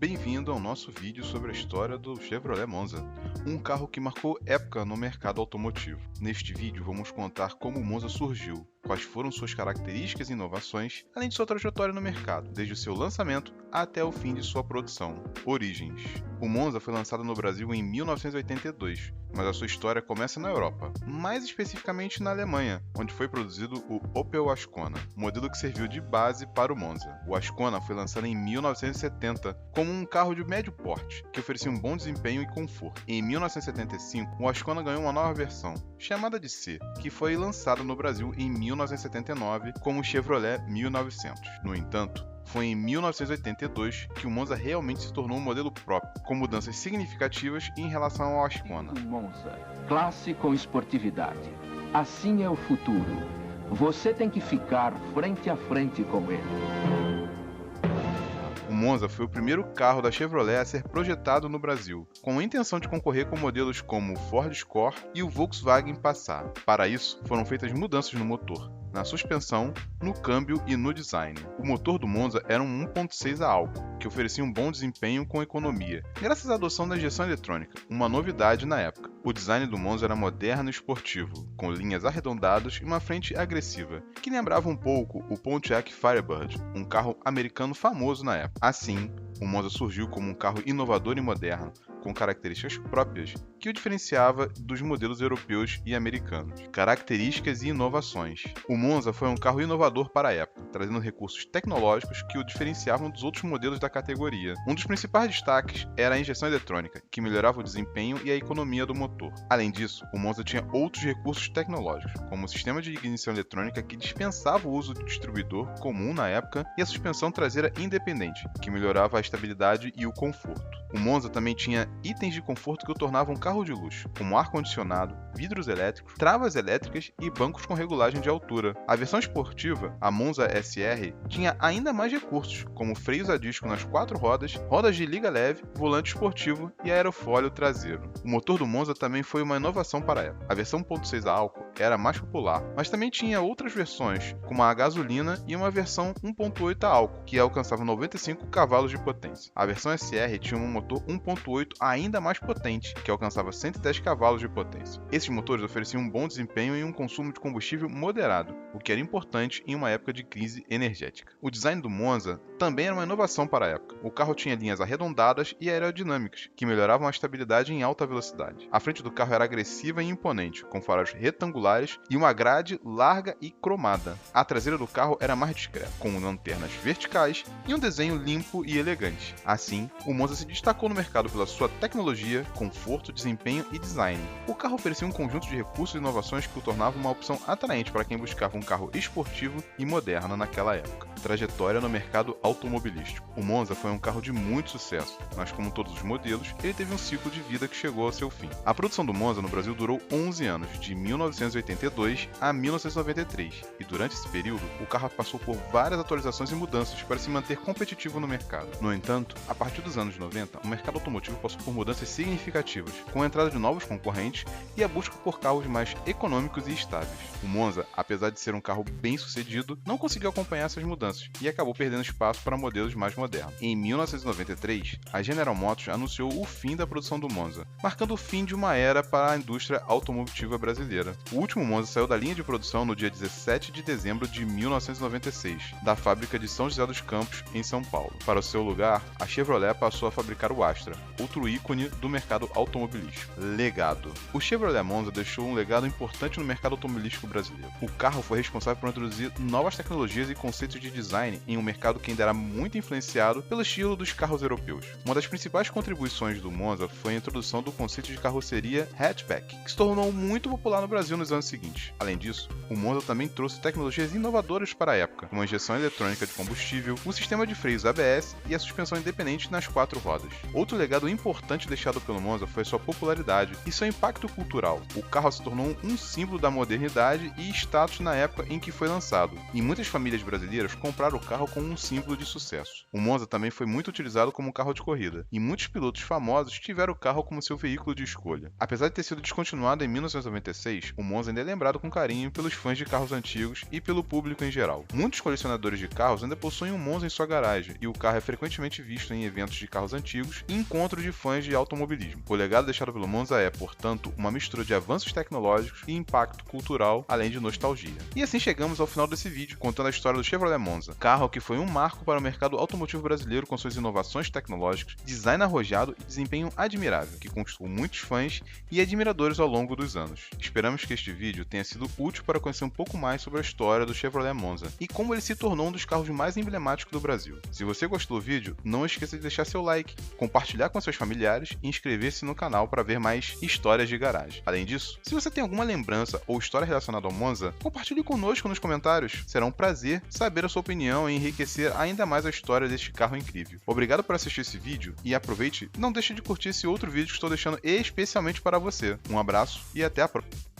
Bem-vindo ao nosso vídeo sobre a história do Chevrolet Monza, um carro que marcou época no mercado automotivo. Neste vídeo vamos contar como o Monza surgiu, quais foram suas características e inovações, além de sua trajetória no mercado, desde o seu lançamento até o fim de sua produção. Origens. O Monza foi lançado no Brasil em 1982, mas a sua história começa na Europa, mais especificamente na Alemanha, onde foi produzido o Opel Ascona, modelo que serviu de base para o Monza. O Ascona foi lançado em 1970 como um carro de médio porte, que oferecia um bom desempenho e conforto. Em 1975, o Ascona ganhou uma nova versão, chamada de C, que foi lançada no Brasil em 1979 como o Chevrolet 1900. No entanto, foi em 1982 que o Monza realmente se tornou um modelo próprio, com mudanças significativas em relação ao Ascona. Monza, classe com esportividade. Assim é o futuro. Você tem que ficar frente a frente com ele. O Monza foi o primeiro carro da Chevrolet a ser projetado no Brasil, com a intenção de concorrer com modelos como o Ford Escort e o Volkswagen Passat. Para isso, foram feitas mudanças no motor, na suspensão, no câmbio e no design. O motor do Monza era um 1.6 a álcool, que oferecia um bom desempenho com economia, graças à adoção da injeção eletrônica, uma novidade na época. O design do Monza era moderno e esportivo, com linhas arredondadas e uma frente agressiva, que lembrava um pouco o Pontiac Firebird, um carro americano famoso na época. Assim, o Monza surgiu como um carro inovador e moderno, com características próprias que o diferenciava dos modelos europeus e americanos. Características e inovações. O Monza foi um carro inovador para a época, trazendo recursos tecnológicos que o diferenciavam dos outros modelos da categoria. Um dos principais destaques era a injeção eletrônica, que melhorava o desempenho e a economia do motor. Além disso, o Monza tinha outros recursos tecnológicos, como o sistema de ignição eletrônica que dispensava o uso de distribuidor comum na época e a suspensão traseira independente, que melhorava a estabilidade e o conforto. O Monza também tinha itens de conforto que o tornavam um carro de luxo, como ar-condicionado, vidros elétricos, travas elétricas e bancos com regulagem de altura. A versão esportiva, a Monza SR, tinha ainda mais recursos, como freios a disco nas 4 rodas, rodas de liga leve, volante esportivo e aerofólio traseiro. O motor do Monza também foi uma inovação para a época. A versão 1.6 a álcool era mais popular, mas também tinha outras versões, como a gasolina e uma versão 1.8 a álcool, que alcançava 95 cavalos de potência. A versão SR tinha um motor 1.8 ainda mais potente, que alcançava 110 cavalos de potência. Esses motores ofereciam um bom desempenho e um consumo de combustível moderado, o que era importante em uma época de crise energética. O design do Monza também era uma inovação para a época. O carro tinha linhas arredondadas e aerodinâmicas, que melhoravam a estabilidade em alta velocidade. A frente do carro era agressiva e imponente, com faróis retangulares e uma grade larga e cromada. A traseira do carro era mais discreta, com lanternas verticais e um desenho limpo e elegante. Assim, o Monza se destacou no mercado pela sua tecnologia, conforto, desempenho e design. O carro oferecia um conjunto de recursos e inovações que o tornava uma opção atraente para quem buscava um carro esportivo e moderno naquela época. Trajetória no mercado automobilístico. O Monza foi um carro de muito sucesso, mas como todos os modelos, ele teve um ciclo de vida que chegou ao seu fim. A produção do Monza no Brasil durou 11 anos, de 1982 a 1993, e durante esse período, o carro passou por várias atualizações e mudanças para se manter competitivo no mercado. No entanto, a partir dos anos 90, o mercado automotivo passou por mudanças significativas, com a entrada de novos concorrentes e a busca por carros mais econômicos e estáveis. O Monza, apesar de ser um carro bem sucedido, não conseguiu acompanhar essas mudanças e acabou perdendo espaço para modelos mais modernos. Em 1993, a General Motors anunciou o fim da produção do Monza, marcando o fim de uma era para a indústria automotiva brasileira. O último Monza saiu da linha de produção no dia 17 de dezembro de 1996, da fábrica de São José dos Campos, em São Paulo. Para o seu lugar, a Chevrolet passou a fabricar o Astra, outro ícone do mercado automobilístico. Legado. O Chevrolet Monza deixou um legado importante no mercado automobilístico brasileiro. O carro foi responsável por introduzir novas tecnologias e conceitos de design em um mercado que ainda era muito influenciado pelo estilo dos carros europeus. Uma das principais contribuições do Monza foi a introdução do conceito de carroceria hatchback, que se tornou muito popular no Brasil nos anos seguintes. Além disso, o Monza também trouxe tecnologias inovadoras para a época, como a injeção eletrônica de combustível, o sistema de freios ABS e a suspensão independente nas 4 rodas. Outro legado importante deixado pelo Monza foi sua popularidade e seu impacto cultural. O carro se tornou um símbolo da modernidade e status na época em que foi lançado, e muitas famílias brasileiras compraram o carro como um símbolo de sucesso. O Monza também foi muito utilizado como carro de corrida, e muitos pilotos famosos tiveram o carro como seu veículo de escolha. Apesar de ter sido descontinuado em 1996, o Monza Monza ainda é lembrado com carinho pelos fãs de carros antigos e pelo público em geral. Muitos colecionadores de carros ainda possuem um Monza em sua garagem, e o carro é frequentemente visto em eventos de carros antigos e encontros de fãs de automobilismo. O legado deixado pelo Monza é, portanto, uma mistura de avanços tecnológicos e impacto cultural, além de nostalgia. E assim chegamos ao final desse vídeo, contando a história do Chevrolet Monza, carro que foi um marco para o mercado automotivo brasileiro com suas inovações tecnológicas, design arrojado e desempenho admirável, que conquistou muitos fãs e admiradores ao longo dos anos. Esperamos que este vídeo tenha sido útil para conhecer um pouco mais sobre a história do Chevrolet Monza e como ele se tornou um dos carros mais emblemáticos do Brasil. Se você gostou do vídeo, não esqueça de deixar seu like, compartilhar com seus familiares e inscrever-se no canal para ver mais histórias de garagem. Além disso, se você tem alguma lembrança ou história relacionada ao Monza, compartilhe conosco nos comentários. Será um prazer saber a sua opinião e enriquecer ainda mais a história deste carro incrível. Obrigado por assistir esse vídeo e aproveite, não deixe de curtir esse outro vídeo que estou deixando especialmente para você. Um abraço e até a próxima.